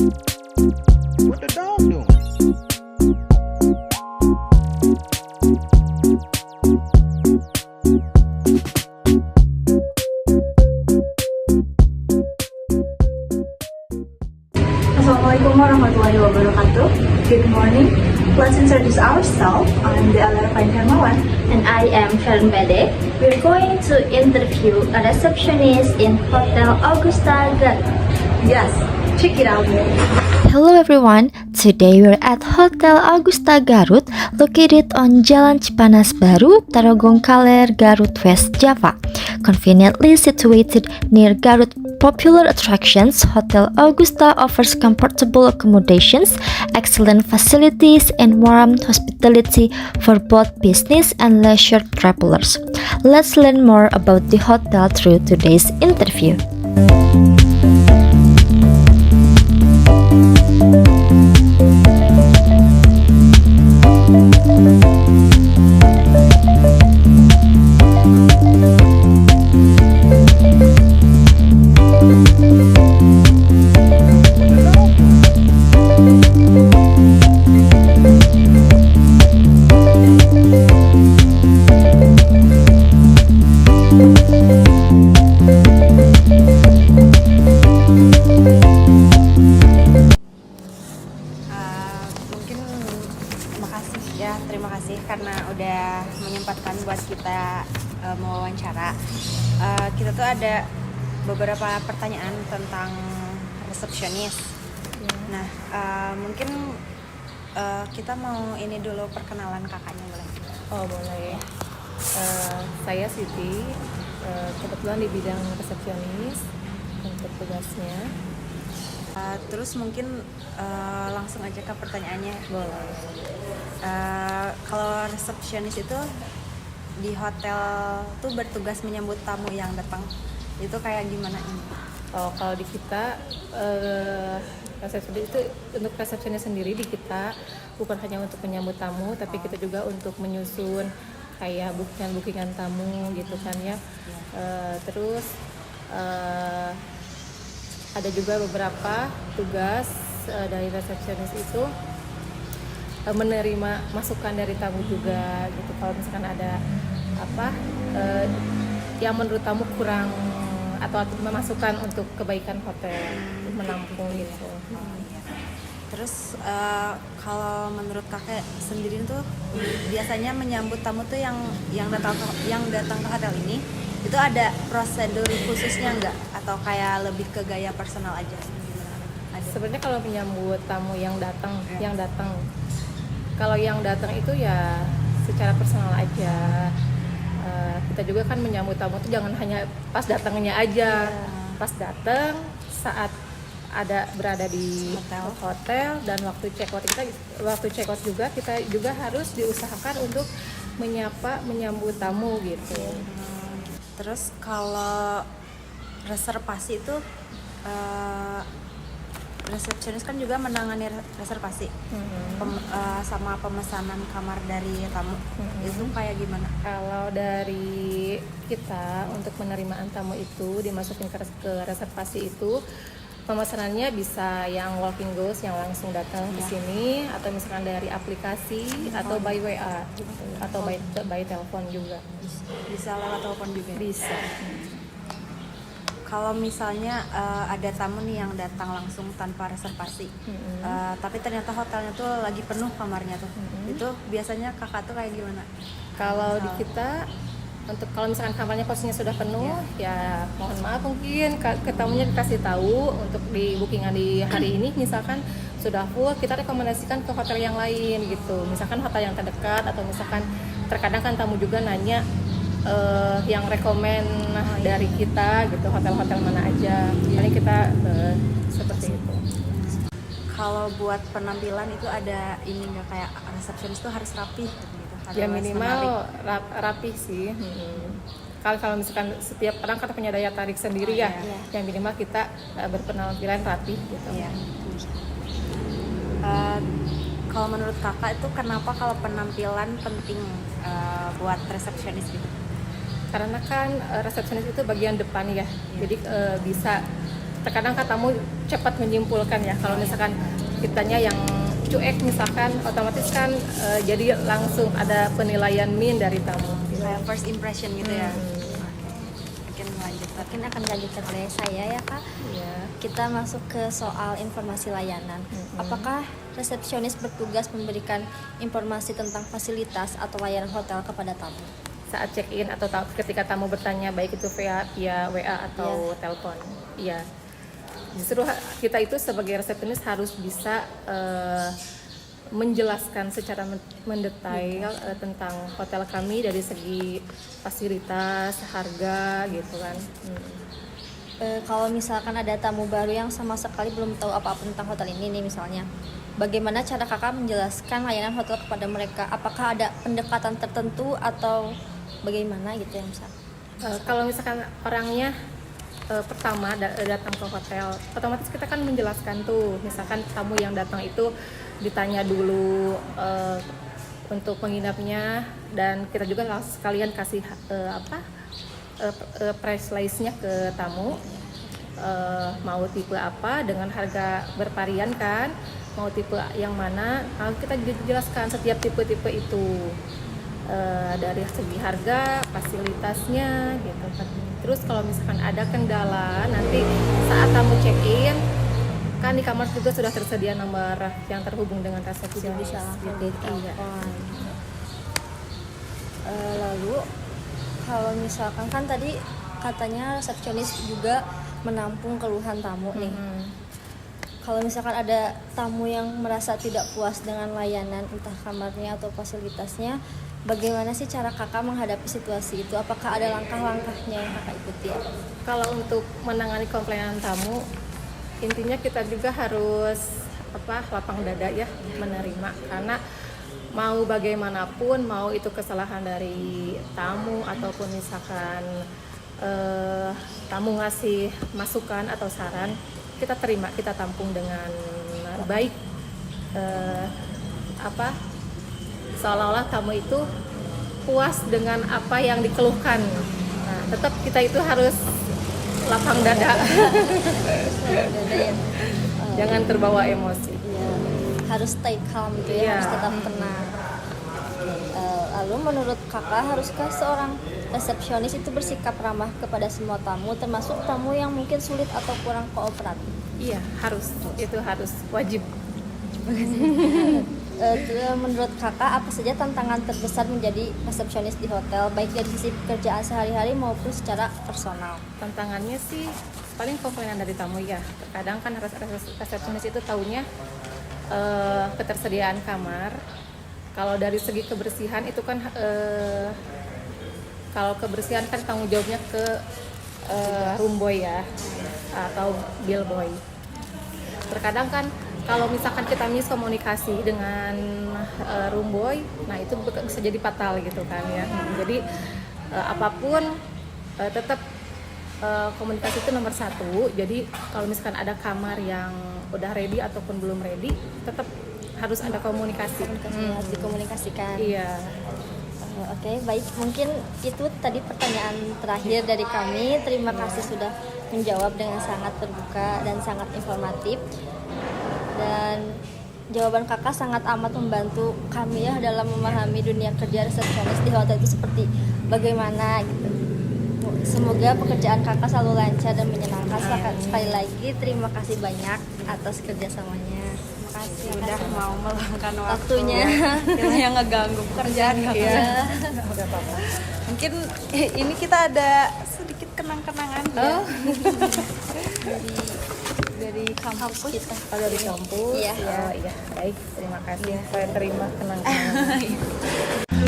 What the dog doing? Assalamualaikum warahmatullahi wabarakatuh. Good morning. Let's introduce ourselves. I'm Deala Hermawan. And I am Karen Bede. We're going to interview a receptionist in Hotel Augusta Garut. Yes, check it out. Hello everyone, today we're at Hotel Augusta Garut located on Jalan Cipanas Baru, Tarogong Kaler, Garut, West Java. Conveniently situated near Garut popular attractions, Hotel Augusta offers comfortable accommodations, excellent facilities, and warm hospitality for both business and leisure travelers. Let's learn more about the hotel through today's interview. Terima kasih karena udah menyempatkan buat kita mewawancara. Kita tuh ada beberapa pertanyaan tentang resepsionis. Nah, mungkin kita mau ini dulu perkenalan kakaknya boleh? Oh boleh. Saya Siti, kebetulan di bidang resepsionis untuk tugasnya. Terus mungkin langsung aja ke pertanyaannya. Boleh. Kalau resepsionis itu di hotel tuh bertugas menyambut tamu yang datang, itu kayak gimana ini? Oh kalau di kita resepsionis itu untuk resepsionis sendiri di kita bukan hanya untuk menyambut tamu, tapi kita juga untuk menyusun kayak bookingan tamu gitu kan ya. Terus ada juga beberapa tugas dari resepsionis itu menerima masukan dari tamu juga gitu. Kalau misalkan ada apa yang menurut tamu kurang atau masukan untuk kebaikan hotel menampung gitu. Terus kalau menurut kakek sendiri tuh biasanya menyambut tamu tuh yang datang ke hotel ini itu ada prosedur khususnya nggak atau kayak lebih ke gaya personal aja? Sebenarnya kalau menyambut tamu yang datang kalau yang datang itu ya secara personal aja. Kita juga kan menyambut tamu itu jangan hanya pas datangnya aja. Pas datang saat berada di hotel dan waktu check out juga kita juga harus diusahakan untuk menyambut tamu gitu. Terus kalau reservasi itu resepsionis kan juga menangani reservasi sama pemesanan kamar dari tamu. Itu kayak gimana? Kalau dari kita untuk penerimaan tamu itu dimasukin ke reservasi itu pemesanannya bisa yang walk-in ghost yang langsung datang ke sini atau misalkan dari aplikasi atau by WA gitu, atau by telepon juga. Bisa lewat telepon juga? Bisa. Kalau misalnya ada tamu nih yang datang langsung tanpa reservasi, tapi ternyata hotelnya tuh lagi penuh kamarnya tuh, itu biasanya kakak tuh kayak gimana? Kalau di kita kalau misalkan kamarnya posisinya sudah penuh, ya mohon maaf mungkin ke tamunya dikasih tahu untuk di bookingan di hari ini misalkan sudah full, kita rekomendasikan ke hotel yang lain gitu. Misalkan hotel yang terdekat atau misalkan terkadang kan tamu juga nanya yang rekomen dari kita gitu, hotel-hotel mana aja. Paling kita seperti itu. Kalau buat penampilan itu ada ini nggak kayak resepsionis tuh harus rapi gitu? Ya minimal rapi sih. Kalau misalkan setiap orang kan punya daya tarik sendiri ya. Yang minimal kita berpenampilan rapi gitu. Kalau menurut kakak itu kenapa kalau penampilan penting buat resepsionis gitu? Karena kan resepsionis itu bagian depan ya, jadi bisa terkadang kan tamu cepat menyimpulkan ya, kalau misalkan kitanya yang cuek misalkan, otomatis kan jadi langsung ada penilaian min dari tamu. Kayak first impression gitu ya. Mungkin lanjut. Mungkin akan dilanjutkan oleh saya ya Kak. Iya. Kita masuk ke soal informasi layanan. Apakah resepsionis bertugas memberikan informasi tentang fasilitas atau layanan hotel kepada tamu? Saat check-in atau ketika tamu bertanya baik itu via WA atau telepon. Iya. Justru kita itu sebagai resepsionis harus bisa menjelaskan secara mendetail tentang hotel kami dari segi fasilitas, harga gitu kan. Kalau misalkan ada tamu baru yang sama sekali belum tahu apa-apa tentang hotel ini nih misalnya, bagaimana cara kakak menjelaskan layanan hotel kepada mereka? Apakah ada pendekatan tertentu atau bagaimana gitu ya misal? Kalau misalkan orangnya pertama datang ke hotel, otomatis kita kan menjelaskan tuh, misalkan tamu yang datang itu ditanya dulu untuk penginapnya, dan kita juga sekalian kasih price list-nya ke tamu, mau tipe apa dengan harga bervarian kan, mau tipe yang mana, kalau kita jelaskan setiap tipe-tipe itu dari segi harga, fasilitasnya gitu kan. Terus kalau misalkan ada kendala, nanti saat tamu check-in kan di kamar juga sudah tersedia nomor yang terhubung dengan resepsionis. Bisa langsung Gitu. ditelepon. Lalu kalau misalkan kan tadi katanya resepsionis juga menampung keluhan tamu nih. Kalau misalkan ada tamu yang merasa tidak puas dengan layanan entah kamarnya atau fasilitasnya, bagaimana sih cara kakak menghadapi situasi itu? Apakah ada langkah-langkahnya yang kakak ikuti? Kalau untuk menangani komplainan tamu, intinya kita juga harus lapang dada ya menerima, karena mau bagaimanapun, mau itu kesalahan dari tamu ataupun misalkan tamu ngasih masukan atau saran, kita terima, kita tampung dengan baik. Seolah-olah tamu itu puas dengan apa yang dikeluhkan. Nah, tetap kita itu harus lapang dada. Jangan terbawa emosi. Ya, harus stay calm gitu ya, Iya. harus tetap tenang. Lalu menurut kakak, haruskah seorang resepsionis itu bersikap ramah kepada semua tamu, termasuk tamu yang mungkin sulit atau kurang kooperatif? Iya, harus. Itu harus wajib. Menurut kakak, apa saja tantangan terbesar menjadi resepsionis di hotel, baik dari sisi pekerjaan sehari-hari maupun secara personal? Tantangannya sih paling komplainan dari tamu ya. Kadang kan resepsionis itu taunya ketersediaan kamar. Kalau dari segi kebersihan itu kan kalau kebersihan kan tanggung jawabnya ke room boy ya atau bill boy. Terkadang kan kalau misalkan kita miskomunikasi dengan room boy, nah itu bisa jadi fatal gitu kan ya. Jadi apapun tetap komunikasi itu nomor satu. Jadi kalau misalkan ada kamar yang udah ready ataupun belum ready, tetap harus ada komunikasi. Harus dikomunikasikan. Iya. Oke, baik. Mungkin itu tadi pertanyaan terakhir dari kami. Terima kasih sudah menjawab dengan sangat terbuka dan sangat informatif. Dan jawaban kakak sangat amat membantu kami ya dalam memahami dunia kerja resepsionis di hotel itu seperti bagaimana gitu. Semoga pekerjaan kakak selalu lancar dan menyenangkan. Sekali lagi terima kasih banyak atas kerjasamanya. Terima kasih Udah mau meluangkan waktunya. Kita yang ngeganggu pekerjaan kakak. Iya. Udah apa-apa. Mungkin ini kita ada sedikit kenang-kenangan ya. Dari kampus kita. Dari kampus. Iya. Iya. Baik, terima kasih. Saya terima kenang-kenangan.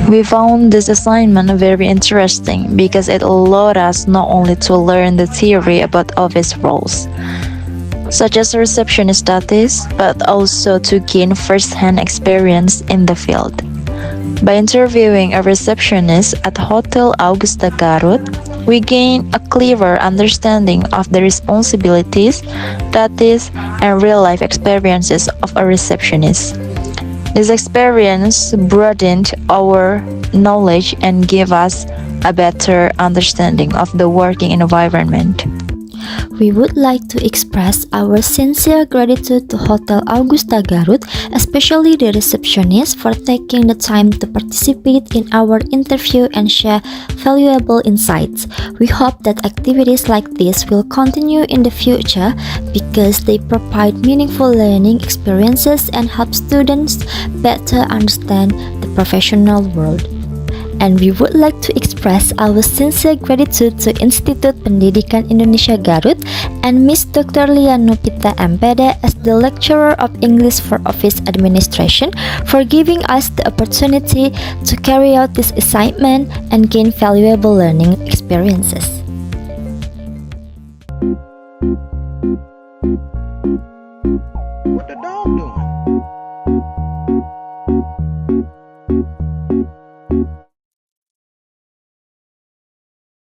We found this assignment very interesting because it allowed us not only to learn the theory about office roles, such as receptionist duties, but also to gain first-hand experience in the field. By interviewing a receptionist at Hotel Augusta Garut, we gain a clearer understanding of the responsibilities, duties, and real-life experiences of a receptionist. This experience broadened our knowledge and gave us a better understanding of the working environment. We would like to express our sincere gratitude to Hotel Augusta Garut, especially the receptionist, for taking the time to participate in our interview and share valuable insights. We hope that activities like this will continue in the future because they provide meaningful learning experiences and help students better understand the professional world. And we would like to express our sincere gratitude to Institut Pendidikan Indonesia Garut and Miss Dr. Lia Nopita MPD as the lecturer of English for Office Administration for giving us the opportunity to carry out this assignment and gain valuable learning experiences. What the dog doing?